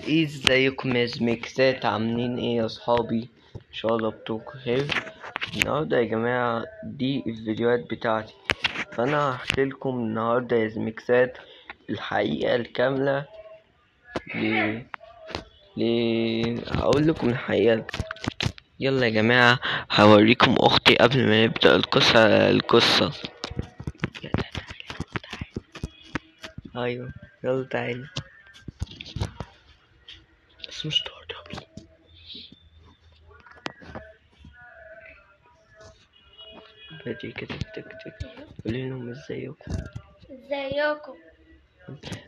ازيكم يا زميكسات، عاملين ايه يا صحابي؟ ان شاء الله بتكونوا بخير. النهارده يا جماعه دي الفيديوهات بتاعتي، فانا هحكي لكم النهارده يا زميكسات الحقيقه الكامله. هقول لكم الحقيقه. يلا يا جماعه هوريكم اختي قبل ما نبدا القصه. ايوه يلا تعالي، بس مش تقربي. بدي كده تك قولي لهم ازيكم.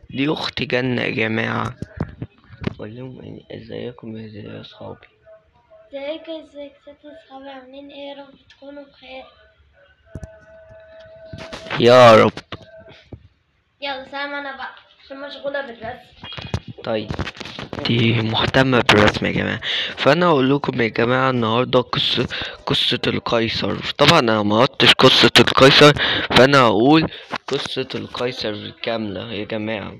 دي اختي جنة يا جماعة، قول لهم ازيكم يا اصحابي. ازيك ست اصحابي، عاملين ايه؟ يا رب تكونوا بخير. يا رب. يلا سلام، انا بقى عشان مشغولة بالرسم. طيب دي مهتمة بالرسم يا جماعة، فانا اقول لكم يا جماعة النهاردة قصة القيصر. طبعا انا ما قلتش قصة القيصر، فانا هقول قصة القيصر الكاملة يا جماعة.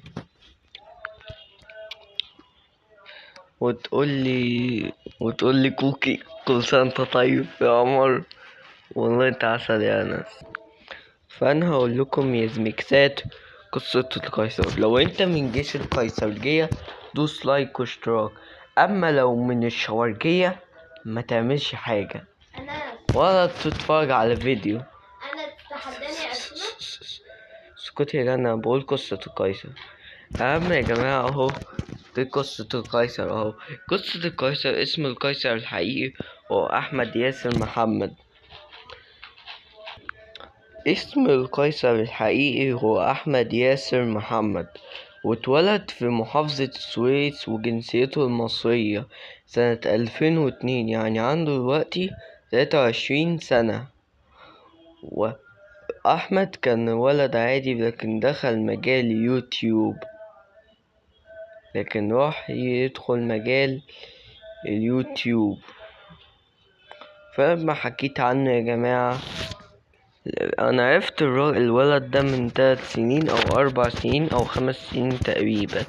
وتقول لي كوكي كل سنة انت طيب يا عمر، والله انت عسل يا انس. فانا هقول لكم يا زميكسات قصة القيصر. لو انت من جيش القيصرية دوس لايك واشتراك، اما لو من الشوارجية ما تعملش حاجة ولا تتفرج على فيديو. انا تتحداني ارسمه. اسكت يا جنة، انا بقول قصة القيصر. اهم يا جماعة اهو، دي قصة القيصر اهو. قصة القيصر، اسم القيصر الحقيقي هو احمد ياسر محمد. اسم القيصر الحقيقي هو أحمد ياسر محمد، واتولد في محافظة السويس، وجنسيته المصرية سنة 2002، يعني عنده دلوقتي 23 سنة. وأحمد كان ولد عادي، لكن دخل مجال يوتيوب، لكن راح يدخل مجال اليوتيوب. فلما حكيت عنه يا جماعة، انا عرفت الولد ده من 3 سنين او 4 سنين او 5 سنين تقريبا،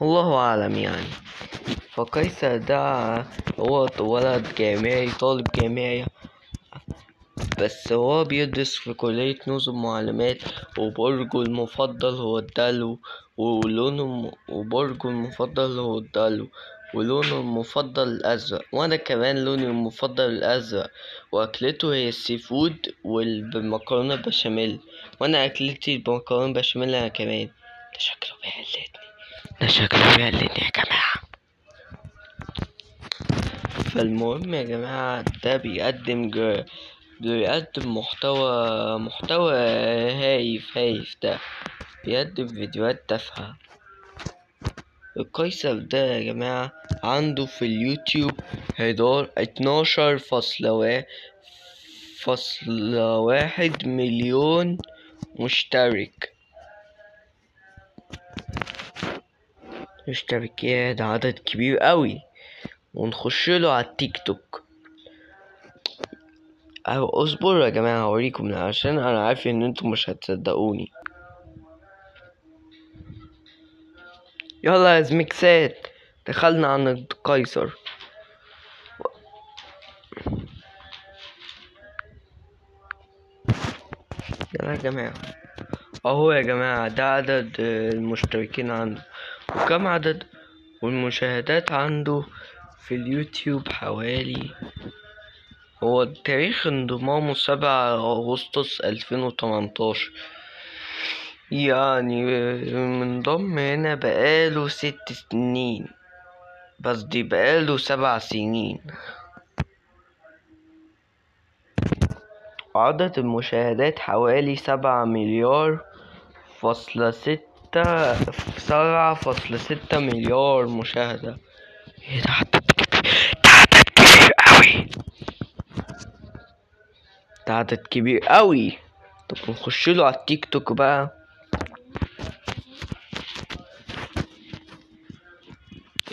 الله اعلم يعني. فقيصر ده هو ولد جامعي، طالب جامعي، بس هو بيدرس في كلية نظم معلومات، وبرجه المفضل هو الدلو، وبرجه المفضل هو الدلو، ولونه المفضل الأزرق، وأنا كمان لوني المفضل الأزرق. وأكلته هي السي فود والمكرونة بشاميل، وأنا أكلتي المكرونة بشاميل أنا كمان. ده شكله بيقلدني يا جماعة. فالمهم يا جماعة ده بيقدم محتوى هايف ده، بيقدم فيديوهات تافهة. القيصر ده يا جماعة عنده في اليوتيوب 12.1 مليون مشترك. يا ده عدد كبير قوي. ونخش له على التيك توك. اصبروا يا جماعة هوريكم، عشان انا عارف ان انتم مش هتصدقوني. يلا يا زميكسات، دخلنا عن القيصر. يلا يا جماعة اهو يا جماعة ده عدد المشتركين عنده، وكم عدد والمشاهدات عنده في اليوتيوب حوالي. هو تاريخ انضمامه 7 أغسطس 2018، يعني منضم هنا بقاله 6 سنين، بس دي بقاله 7 سنين. عدد المشاهدات حوالي 7.6 مليار مشاهدة. ايه ده عدد كبير اوي، ده عدد كبير اوي. طب نخشله على التيك توك بقى.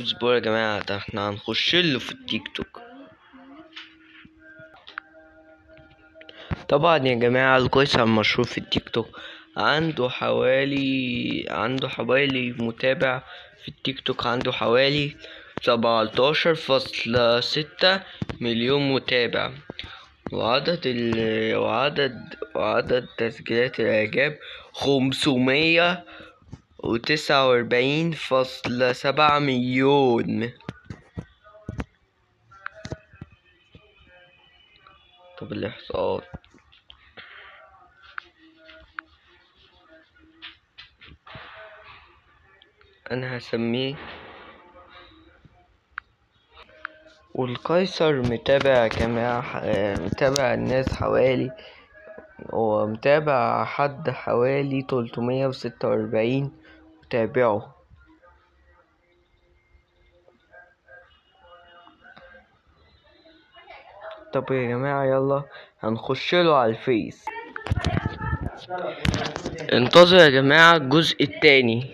اصبروا يا جماعة، ده احنا هنخشله في التيك توك. طبعا يا جماعة القيصر مشهور في التيك توك، عنده حوالي متابع في التيك توك عنده حوالي 17.6 مليون متابع، وعدد تسجيلات الإعجاب 549.7 مليون. طب الإحصاءات، أنا هسميه. والقيصر متابع متابع الناس حوالي، هو متابع حد حوالي 346 متابعه. طب يا جماعة يلا هنخشله على الفيس. انتظروا يا جماعة الجزء التاني.